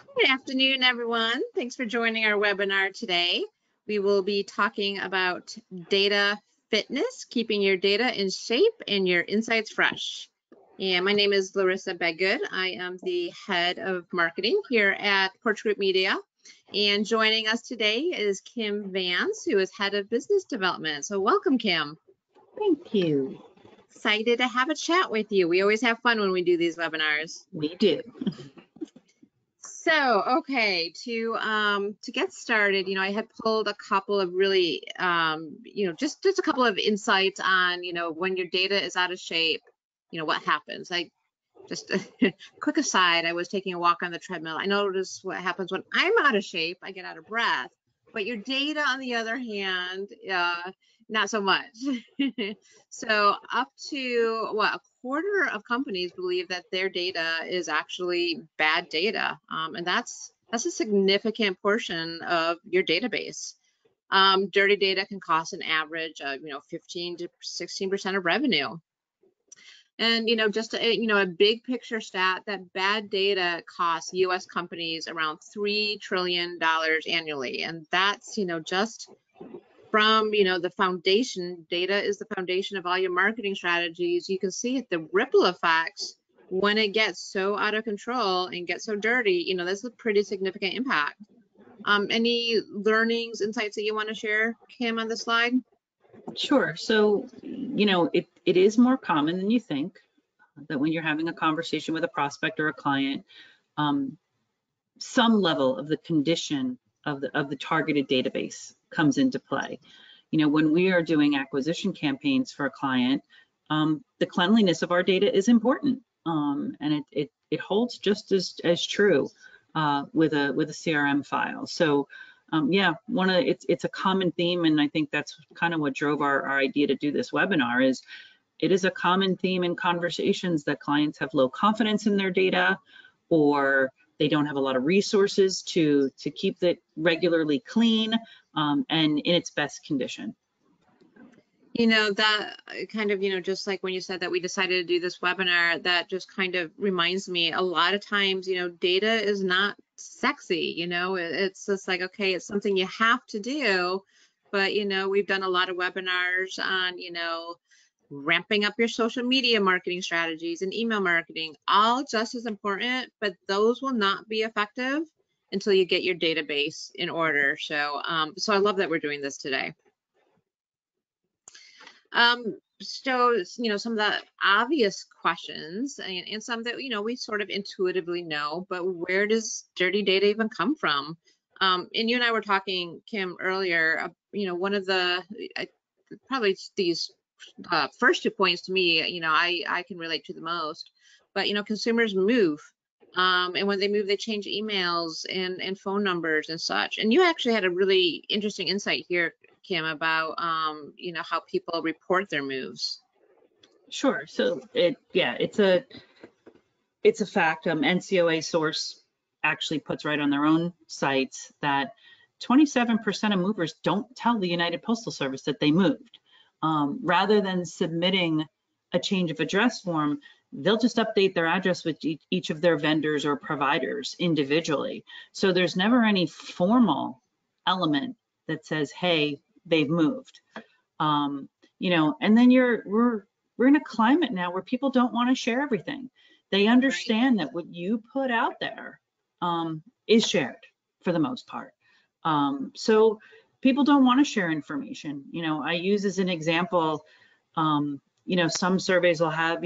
Good afternoon, everyone. Thanks for joining our webinar today. We will be talking about data fitness, keeping your data in shape and your insights fresh. And my name is Larisa Bedgood. I am the head of marketing here at Porch Group Media. And joining us today is Kym Vance, who is head of business development. So welcome, Kym. Thank you. Excited to have a chat with you. We always have fun when we do these webinars. We do. So, okay, to get started, I had pulled a couple of really, just a couple of insights on, when your data is out of shape, what happens. Just a quick aside, I was taking a walk on the treadmill. I noticed what happens when I'm out of shape, I get out of breath. But your data, on the other hand, not so much. So up to a quarter of companies believe that their data is actually bad data, and that's a significant portion of your database. Dirty data can cost an average of 15 to 16% of revenue. And just a big picture stat that bad data costs U.S. companies around $3 trillion annually, and that's just from the foundation. Data is the foundation of all your marketing strategies. You can see the ripple effects when it gets so out of control and gets so dirty. That's a pretty significant impact. Any learnings, insights that you want to share, Kym, on this slide? Sure. So, it is more common than you think that when you're having a conversation with a prospect or a client, some level of the condition of the targeted database comes into play. When we are doing acquisition campaigns for a client, the cleanliness of our data is important, and it holds just as true with a CRM file. So. Yeah, it's a common theme, and I think that's kind of what drove our idea to do this webinar. Is it is a common theme in conversations that clients have low confidence in their data, or they don't have a lot of resources to keep it regularly clean and in its best condition. That kind of, just like when you said that we decided to do this webinar, that just kind of reminds me a lot of times, data is not sexy, it's just like, okay, it's something you have to do. But, we've done a lot of webinars on, ramping up your social media marketing strategies and email marketing, all just as important, but those will not be effective until you get your database in order. So, so I love that we're doing this today. So, some of the obvious questions and some that, we sort of intuitively know, but where does dirty data even come from? And you and I were talking, Kym, earlier, one of the, probably these first 2 points to me, I can relate to the most, but, consumers move. And when they move, they change emails and phone numbers and such. And you actually had a really interesting insight here, Kym, about how people report their moves. Sure. So it's a fact. NCOA source actually puts right on their own sites that 27% of movers don't tell the United Postal Service that they moved. Rather than submitting a change of address form, they'll just update their address with each of their vendors or providers individually. So there's never any formal element that says, hey, they've moved. And then we're in a climate now where people don't want to share everything. They understand that what you put out there is shared for the most part. So people don't want to share information. I use as an example, some surveys will have,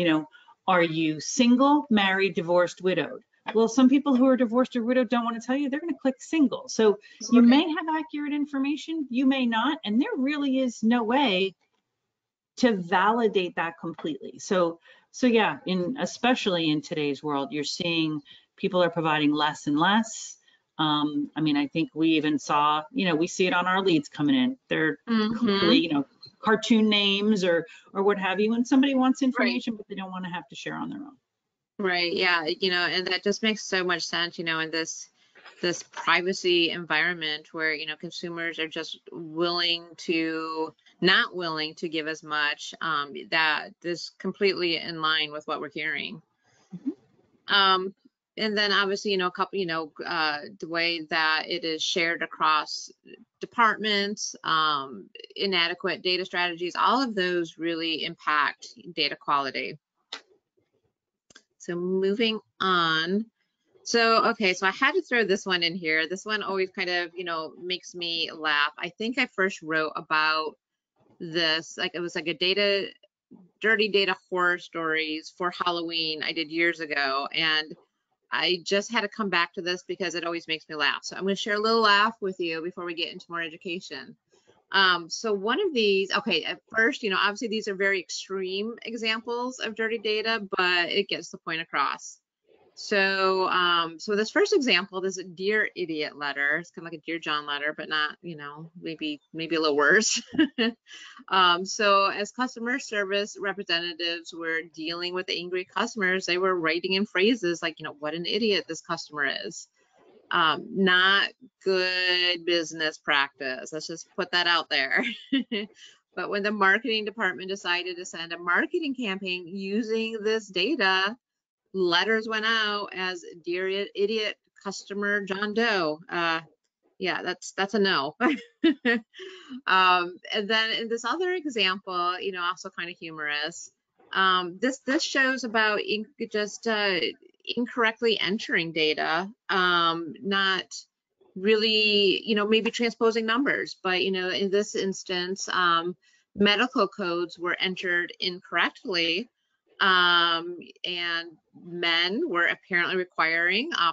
are you single, married, divorced, widowed? Well, some people who are divorced or widowed don't want to tell you. They're going to click single. So you may have accurate information, you may not, and there really is no way to validate that completely. So yeah, especially in today's world, you're seeing people are providing less and less. I think we even saw, we see it on our leads coming in. They're clearly, cartoon names or what have you, and somebody wants information, but they don't want to have to share on their own. Right. Yeah. And that just makes so much sense, in this privacy environment where, consumers are just not willing to give as much, that is completely in line with what we're hearing. And then obviously, a couple, the way that it is shared across departments, inadequate data strategies, all of those really impact data quality. So moving on. So, okay, so I had to throw this one in here. This one always kind of, makes me laugh. I think I first wrote about this, like it was like a dirty data horror stories for Halloween I did years ago. And I just had to come back to this because it always makes me laugh. So I'm going to share a little laugh with you before we get into more education. So one of these, okay, at first, obviously these are very extreme examples of dirty data, but it gets the point across. So, so this first example, this is a Dear Idiot letter. It's kind of like a Dear John letter, but not, maybe a little worse. So as customer service representatives were dealing with angry customers, they were writing in phrases like, what an idiot this customer is. Not good business practice. Let's just put that out there. But when the marketing department decided to send a marketing campaign using this data, letters went out as Dear Idiot Customer John Doe. Yeah, that's a no. And then in this other example, also kind of humorous. This shows about just incorrectly entering data, not really, maybe transposing numbers, but in this instance, medical codes were entered incorrectly. And men were apparently requiring I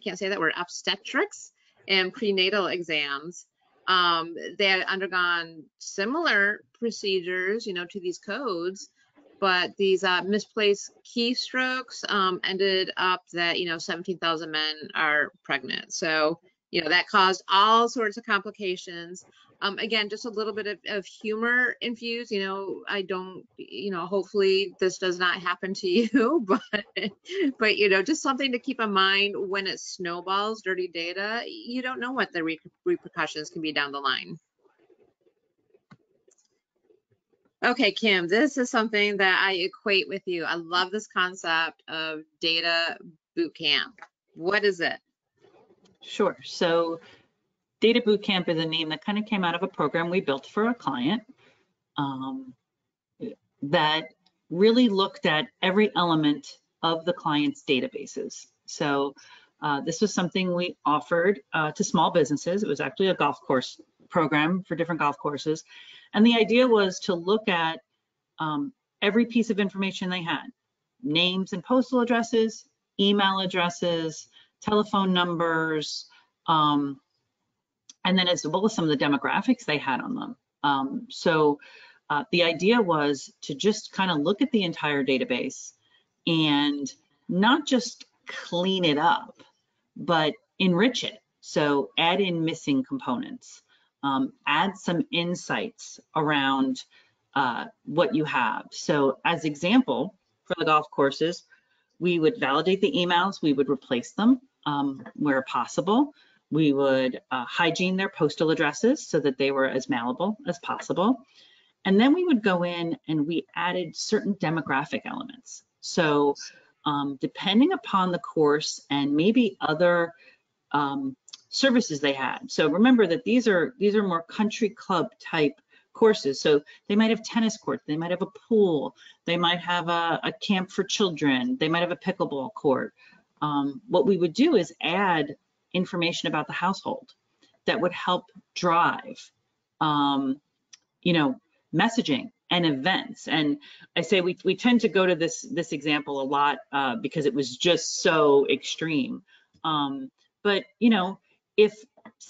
can't say that word, obstetrics and prenatal exams. They had undergone similar procedures, to these codes, but these misplaced keystrokes ended up that 17,000 men are pregnant. So that caused all sorts of complications. Again, just a little bit of humor infused. I don't, hopefully this does not happen to you, but just something to keep in mind when it snowballs dirty data. You don't know what the repercussions can be down the line. Okay, Kym, this is something that I equate with you. I love this concept of data boot camp. What is it? Sure. So Data Bootcamp is a name that kind of came out of a program we built for a client that really looked at every element of the client's databases. So this was something we offered to small businesses. It was actually a golf course program for different golf courses. And the idea was to look at every piece of information they had: names and postal addresses, email addresses, telephone numbers, and then as well as some of the demographics they had on them. So the idea was to just kind of look at the entire database and not just clean it up, but enrich it. So add in missing components, add some insights around what you have. So as example, for the golf courses, we would validate the emails, we would replace them where possible. We would hygiene their postal addresses so that they were as malleable as possible. And then we would go in and we added certain demographic elements. So depending upon the course and maybe other services they had. So remember that these are more country club type courses. So they might have tennis courts, they might have a pool, they might have a camp for children, they might have a pickleball court. What we would do is add information about the household that would help drive, messaging and events. And I say we tend to go to this example a lot because it was just so extreme. But if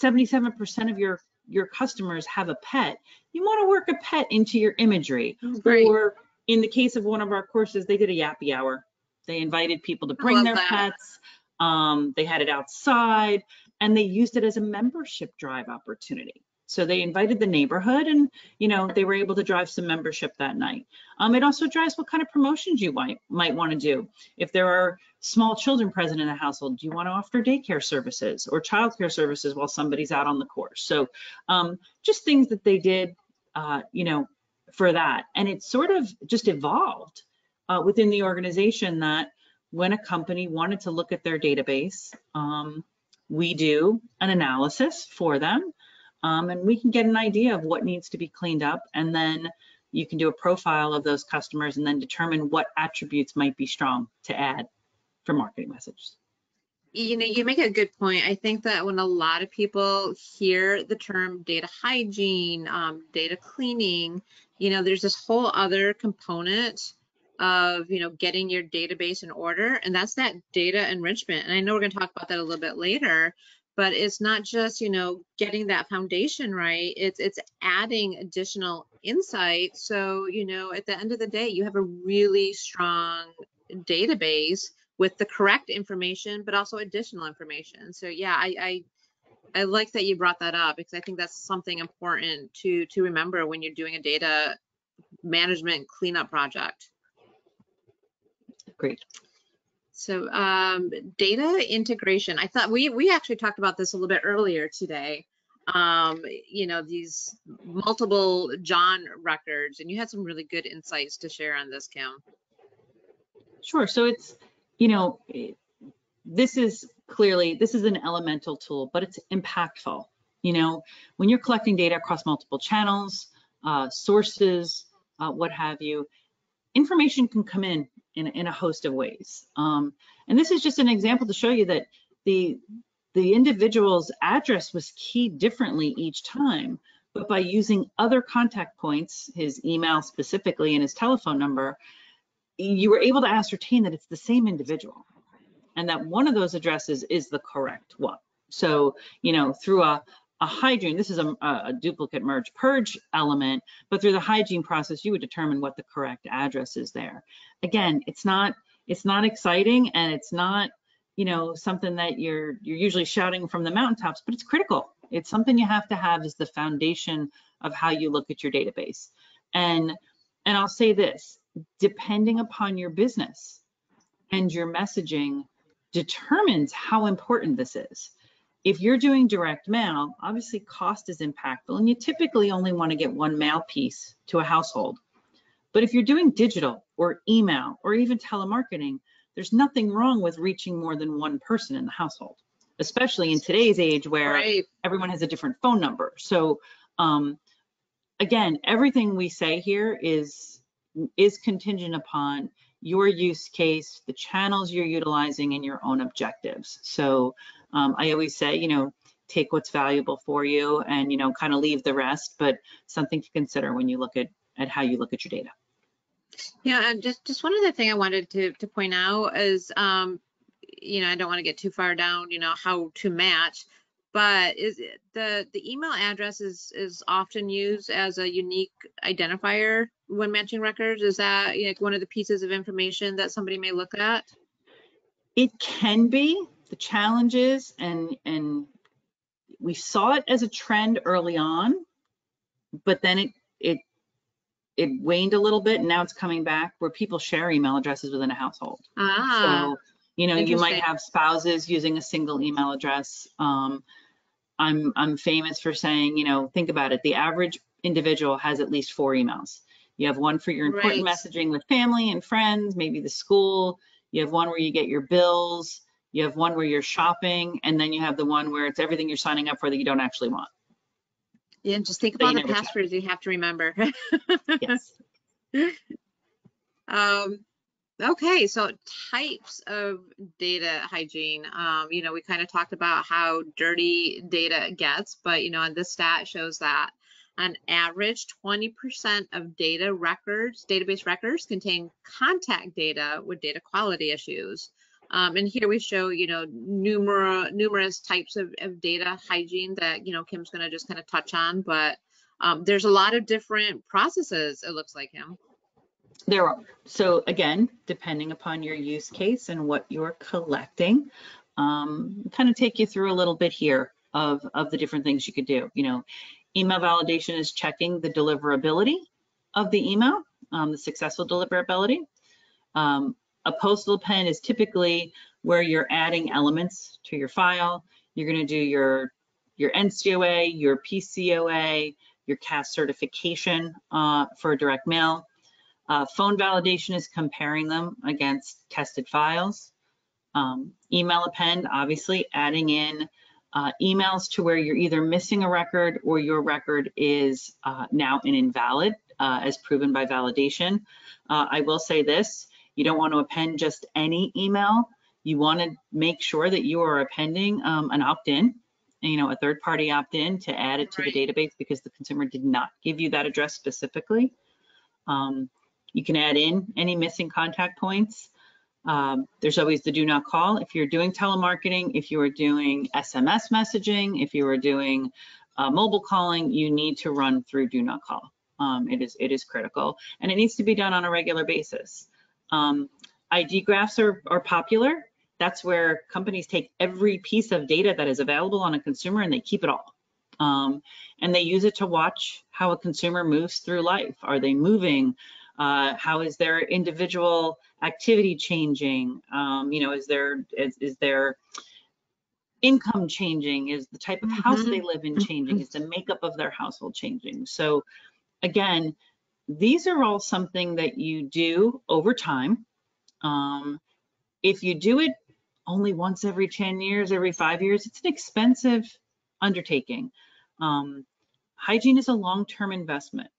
77% of your customers have a pet, you want to work a pet into your imagery. Right. Or in the case of one of our courses, they did a yappy hour. They invited people to bring their pets. They had it outside and they used it as a membership drive opportunity. So they invited the neighborhood and, they were able to drive some membership that night. It also drives what kind of promotions you might want to do. If there are small children present in the household, do you want to offer daycare services or childcare services while somebody's out on the course? So just things that they did, for that. And it sort of just evolved within the organization that when a company wanted to look at their database, we do an analysis for them, and we can get an idea of what needs to be cleaned up, and then you can do a profile of those customers and then determine what attributes might be strong to add for marketing messages. You know, you make a good point. I think that when a lot of people hear the term data hygiene, data cleaning, you know, there's this whole other component of, you know, getting your database in order, and that's that data enrichment. And I know we're going to talk about that a little bit later, but it's not just, you know, getting that foundation right. It's adding additional insight. So, you know, at the end of the day, you have a really strong database with the correct information, but also additional information. So yeah, I like that you brought that up, because I think that's something important to remember when you're doing a data management cleanup project. Great. So data integration, I thought we actually talked about this a little bit earlier today. You know, these multiple John records, and you had some really good insights to share on this, Kym. Sure. So it's, you know, this is an elemental tool, but it's impactful. You know, when you're collecting data across multiple channels, sources, what have you, information can come in a host of ways. And this is just an example to show you that the individual's address was keyed differently each time, but by using other contact points, his email specifically and his telephone number, you were able to ascertain that it's the same individual and that one of those addresses is the correct one. So, you know, through a hygiene, this is a duplicate merge purge element, but through the hygiene process, you would determine what the correct address is there. Again, it's not exciting, and it's not, you know, something that you're usually shouting from the mountaintops, but it's critical. It's something you have to have as the foundation of how you look at your database. And I'll say this, depending upon your business and your messaging determines how important this is. If you're doing direct mail, obviously cost is impactful, and you typically only want to get one mail piece to a household. But if you're doing digital or email or even telemarketing, there's nothing wrong with reaching more than one person in the household, especially in today's age where everyone has a different phone number. So again, everything we say here is contingent upon your use case, the channels you're utilizing, and your own objectives. So I always say, you know, take what's valuable for you and, you know, kind of leave the rest, but something to consider when you look at how you look at your data. Yeah, and just one other thing I wanted to point out is, you know, I don't want to get too far down, you know, how to match, but is the email address is often used as a unique identifier when matching records. Is that, you know, one of the pieces of information that somebody may look at? It can be. The challenges, and we saw it as a trend early on, but then it waned a little bit, and now it's coming back where people share email addresses within a household. So, you know, you might have spouses using a single email address. I'm famous for saying, you know, think about it. The average individual has at least 4 emails. You have one for your important messaging with family and friends, maybe the school. You have one where you get your bills. You have one where you're shopping, and then you have the one where it's everything you're signing up for that you don't actually want. Yeah, and just think about the passwords you have to remember. Yes. Okay, so types of data hygiene. You know, we kind of talked about how dirty data gets, but, you know, and this stat shows that on average, 20% of database records contain contact data with data quality issues. And here we show, you know, numerous types of data hygiene that, you know, Kym's going to just kind of touch on, but there's a lot of different processes, it looks like, Kym. There are. So again, depending upon your use case and what you're collecting, kind of take you through a little bit here of the different things you could do. You know, email validation is checking the deliverability of the email, the successful deliverability. A postal append is typically where you're adding elements to your file. You're going to do your NCOA, your PCOA, your CAS certification for direct mail. Phone validation is comparing them against tested files. Email append, obviously adding in emails to where you're either missing a record or your record is now an invalid as proven by validation. I will say this, you don't want to append just any email. You want to make sure that you are appending an opt-in, a third-party opt-in to add it to the database because the consumer did not give you that address specifically. You can add in any missing contact points. There's always the do not call. If you're doing telemarketing, if you are doing SMS messaging, if you are doing mobile calling, you need to run through do not call. It is critical, and it needs to be done on a regular basis. ID graphs are popular. That's where companies take every piece of data that is available on a consumer and they keep it all. And they use it to watch how a consumer moves through life. Are they moving? How is their individual activity changing? Is their income changing? Is the type of house they live in changing? Is the makeup of their household changing? So again, these are all something that you do over time. If you do it only once every 10 years, every 5 years, it's an expensive undertaking. Hygiene is a long-term investment.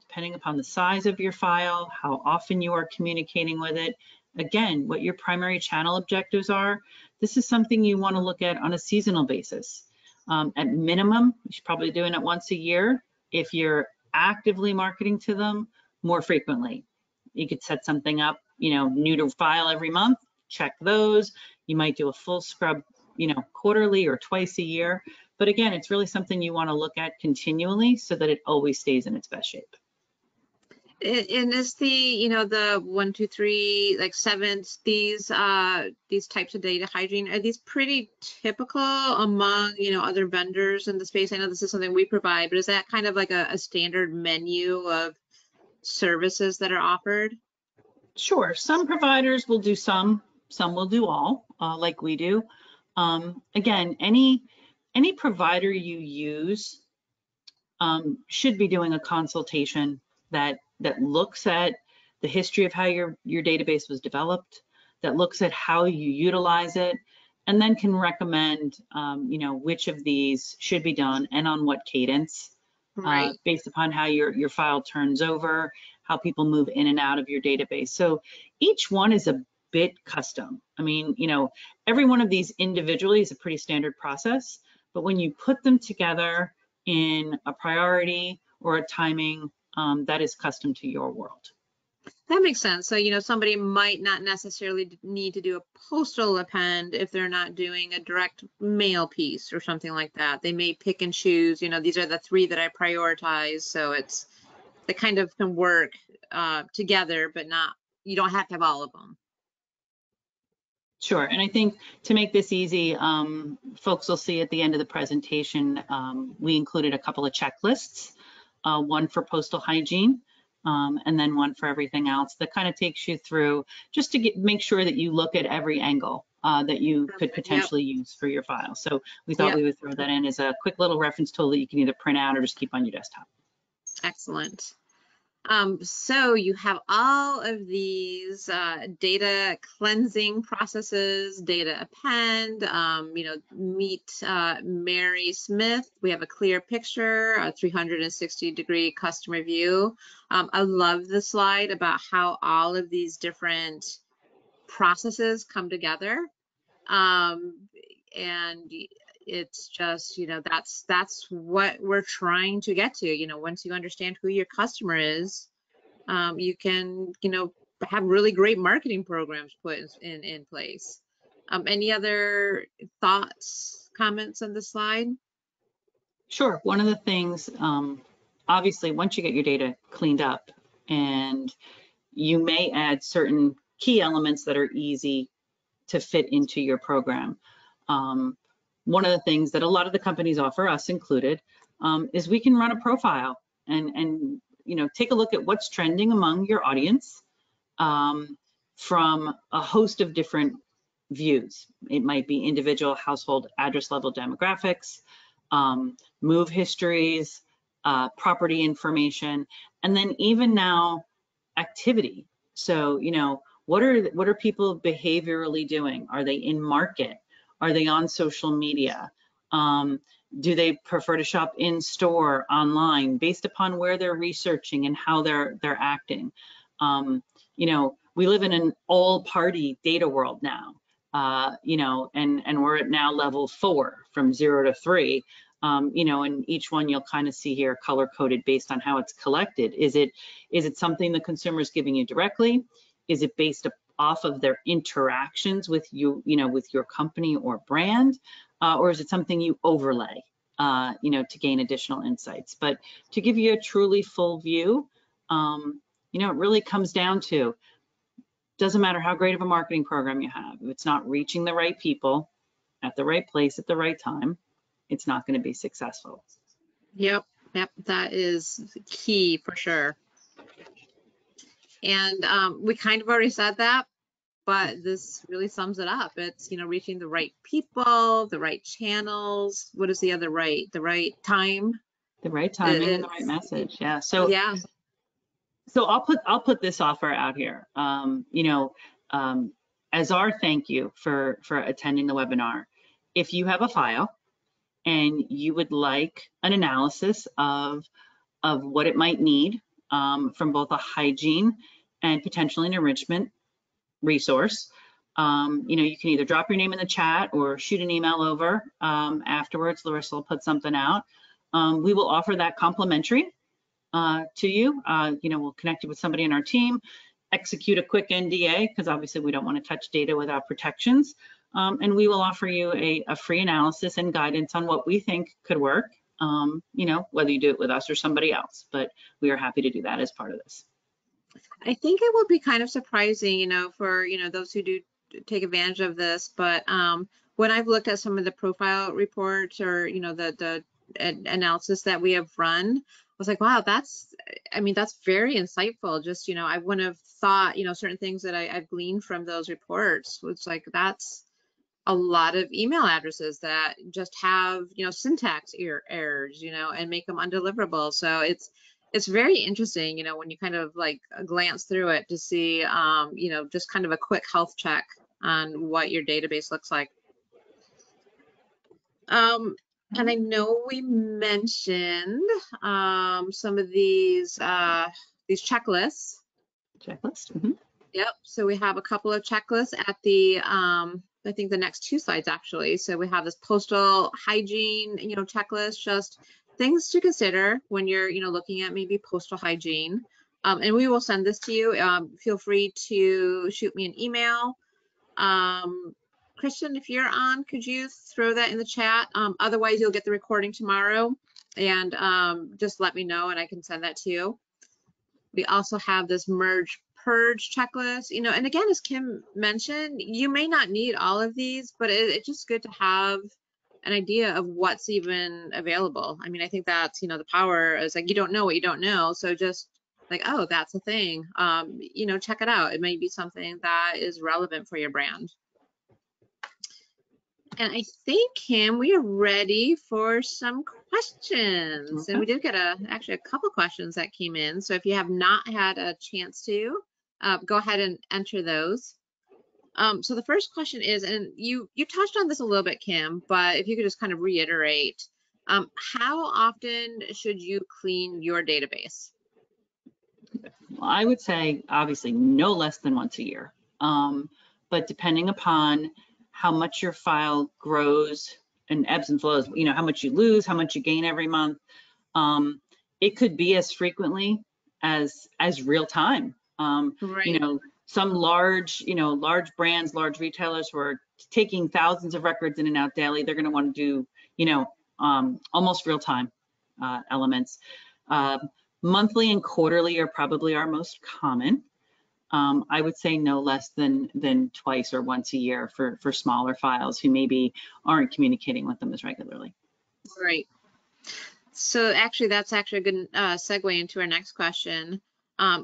Depending upon the size of your file, how often you are communicating with it, again, what your primary channel objectives are, this is something you want to look at on a seasonal basis. At minimum, you should probably doing it once a year. If you're actively marketing to them, more frequently. You could set something up, new to file every month, check those. You might do a full scrub, quarterly or twice a year. But again, it's really something you want to look at continually so that it always stays in its best shape. And is the 1, 2, 3, like 7, these types of data hygiene, are these pretty typical among, other vendors in the space? I know this is something we provide, but is that kind of like a standard menu of services that are offered? Sure. Some providers will do some will do all, like we do. Again, any provider you use should be doing a consultation that looks at the history of how your database was developed, that looks at how you utilize it, and then can recommend, which of these should be done and on what cadence, based upon how your file turns over, how people move in and out of your database. So each one is a bit custom. I mean, every one of these individually is a pretty standard process, but when you put them together in a priority or a timing, that is custom to your world. That makes sense. So, somebody might not necessarily need to do a postal append if they're not doing a direct mail piece or something like that. They may pick and choose, these are the 3 that I prioritize. So they kind of can work together, but you don't have to have all of them. Sure, and I think to make this easy, folks will see at the end of the presentation, we included a couple of checklists, one for postal hygiene, and then one for everything else that kind of takes you through just to make sure that you look at every angle that you could potentially use for your file. So we thought we would throw that in as a quick little reference tool that you can either print out or just keep on your desktop. Excellent. So you have all of these data cleansing processes, data append, meet Mary Smith. We have a clear picture, a 360-degree customer view. I love the slide about how all of these different processes come together. And it's just, that's what we're trying to get to. Once you understand who your customer is, you can, have really great marketing programs put in place. Any other thoughts, comments on the slide? Sure. One of the things, obviously, once you get your data cleaned up, and you may add certain key elements that are easy to fit into your program. One of the things that a lot of the companies offer, us included, is we can run a profile and take a look at what's trending among your audience from a host of different views. It might be individual household address level demographics, move histories, property information, and then even now activity. So, you know, what are people behaviorally doing? Are they in market? Are they on social media? Do they prefer to shop in store, online, based upon where they're researching and how they're acting? You know, we live in an all-party data world now, you know, and we're at now level 4 from 0 to 3. You know, and each one you'll kind of see here color coded based on how it's collected. Is it something the consumer is giving you directly? Is it based off of their interactions with you, you know, with your company or brand? Or is it something you overlay, you know, to gain additional insights? But to give you a truly full view, you know, it really comes down to, doesn't matter how great of a marketing program you have, if it's not reaching the right people at the right place at the right time, it's not going to be successful. Yep, that is key for sure. And we kind of already said that, but this really sums it up. It's, you know, reaching the right people, the right channels. What is the other right? The right time. The right timing and the right message. Yeah. So yeah. So I'll put this offer out here. You know, as our thank you for attending the webinar, if you have a file and you would like an analysis of what it might need from both a hygiene and potentially an enrichment resource, you know, you can either drop your name in the chat or shoot an email over afterwards. Larisa will put something out. We will offer that complimentary to you. You know, we'll connect you with somebody in our team, execute a quick NDA, because obviously we don't want to touch data without protections. And we will offer you a free analysis and guidance on what we think could work, you know, whether you do it with us or somebody else, but we are happy to do that as part of this. I think it will be kind of surprising, you know, for, you know, those who do take advantage of this, but when I've looked at some of the profile reports or, you know, the analysis that we have run, I was like, wow, that's very insightful. Just, you know, I wouldn't have thought, you know, certain things that I've gleaned from those reports. It's like, that's a lot of email addresses that just have, you know, syntax errors, you know, and make them undeliverable. So it's very interesting, you know, when you kind of like glance through it to see, you know, just kind of a quick health check on what your database looks like. And I know we mentioned some of these checklists. Checklist. Mm-hmm. Yep. So we have a couple of checklists at the I think the next 2 slides actually. So we have this postal hygiene, you know, checklist, just things to consider when you're, you know, looking at maybe postal hygiene. And we will send this to you. Feel free to shoot me an email. Kristen, if you're on, could you throw that in the chat? Otherwise, you'll get the recording tomorrow, and just let me know and I can send that to you. We also have this merge purge checklist, you know, and again, as Kym mentioned, you may not need all of these, but it's just good to have an idea of what's even available. I mean, I think that's, you know, the power is like, you don't know what you don't know. So just like, oh, that's a thing, you know, check it out. It may be something that is relevant for your brand. And I think, Kym, we are ready for some questions. Okay. And we did get actually a couple questions that came in. So if you have not had a chance to, go ahead and enter those. So the first question is, and you touched on this a little bit, Kym, but if you could just kind of reiterate, how often should you clean your database? Well, I would say obviously no less than once a year, but depending upon how much your file grows and ebbs and flows, you know, how much you lose, how much you gain every month. It could be as frequently as real time. Right. You know, some large brands, large retailers who are taking thousands of records in and out daily, they're going to want to do, you know, almost real time elements. Monthly and quarterly are probably our most common. I would say no less than twice or once a year for smaller files who maybe aren't communicating with them as regularly. Right. So actually, that's actually a good segue into our next question.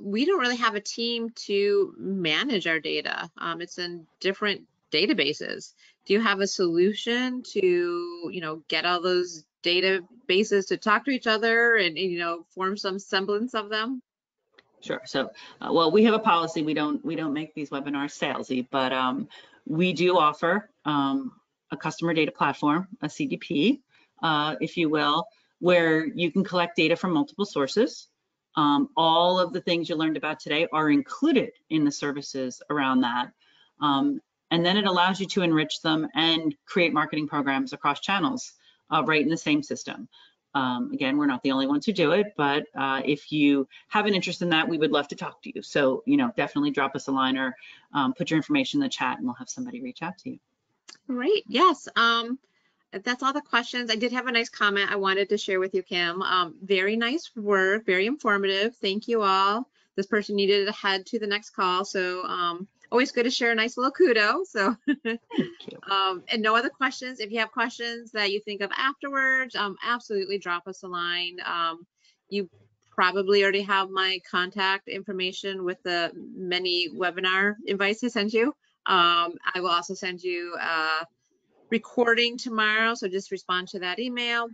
We don't really have a team to manage our data. It's in different databases. Do you have a solution to, you know, get all those databases to talk to each other and you know, form some semblance of them? Sure. So, well, we have a policy. We don't make these webinars salesy, but we do offer a customer data platform, a CDP, if you will, where you can collect data from multiple sources. All of the things you learned about today are included in the services around that. And then it allows you to enrich them and create marketing programs across channels right in the same system. Again, we're not the only ones who do it, but if you have an interest in that, we would love to talk to you. So, definitely drop us a line or put your information in the chat and we'll have somebody reach out to you. Great. Yes. That's all the questions. I did have a nice comment I wanted to share with you, Kym. Very nice work, very informative. Thank you all. This person needed to head to the next call, so always good to share a nice little kudo. So, Thank you. And no other questions. If you have questions that you think of afterwards, absolutely drop us a line. You probably already have my contact information with the many webinar invites I sent you. I will also send you recording tomorrow, so just respond to that email.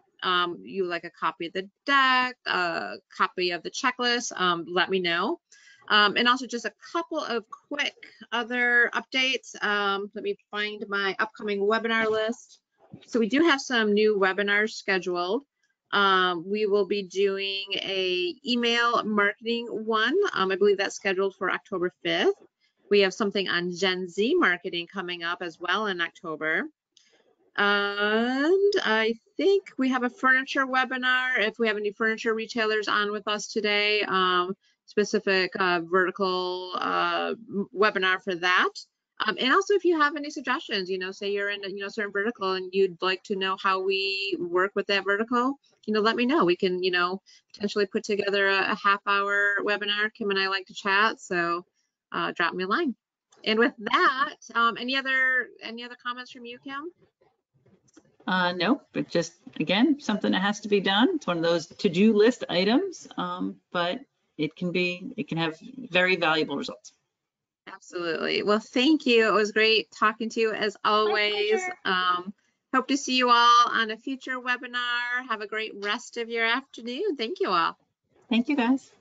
You like a copy of the deck, a copy of the checklist, let me know. And also just a couple of quick other updates. Let me find my upcoming webinar list. So we do have some new webinars scheduled. We will be doing a email marketing one. I believe that's scheduled for October 5th. We have something on Gen Z marketing coming up as well in October. And I think we have a furniture webinar. If we have any furniture retailers on with us today, specific vertical webinar for that. And also if you have any suggestions, say you're in a certain vertical and you'd like to know how we work with that vertical, let me know. We can, potentially put together a half-hour webinar. Kym and I like to chat, so drop me a line. And with that, any other comments from you, Kym? Nope, but just, again, something that has to be done. It's one of those to-do list items, but it can have very valuable results. Absolutely. Well, thank you. It was great talking to you as always. Hope to see you all on a future webinar. Have a great rest of your afternoon. Thank you all. Thank you, guys.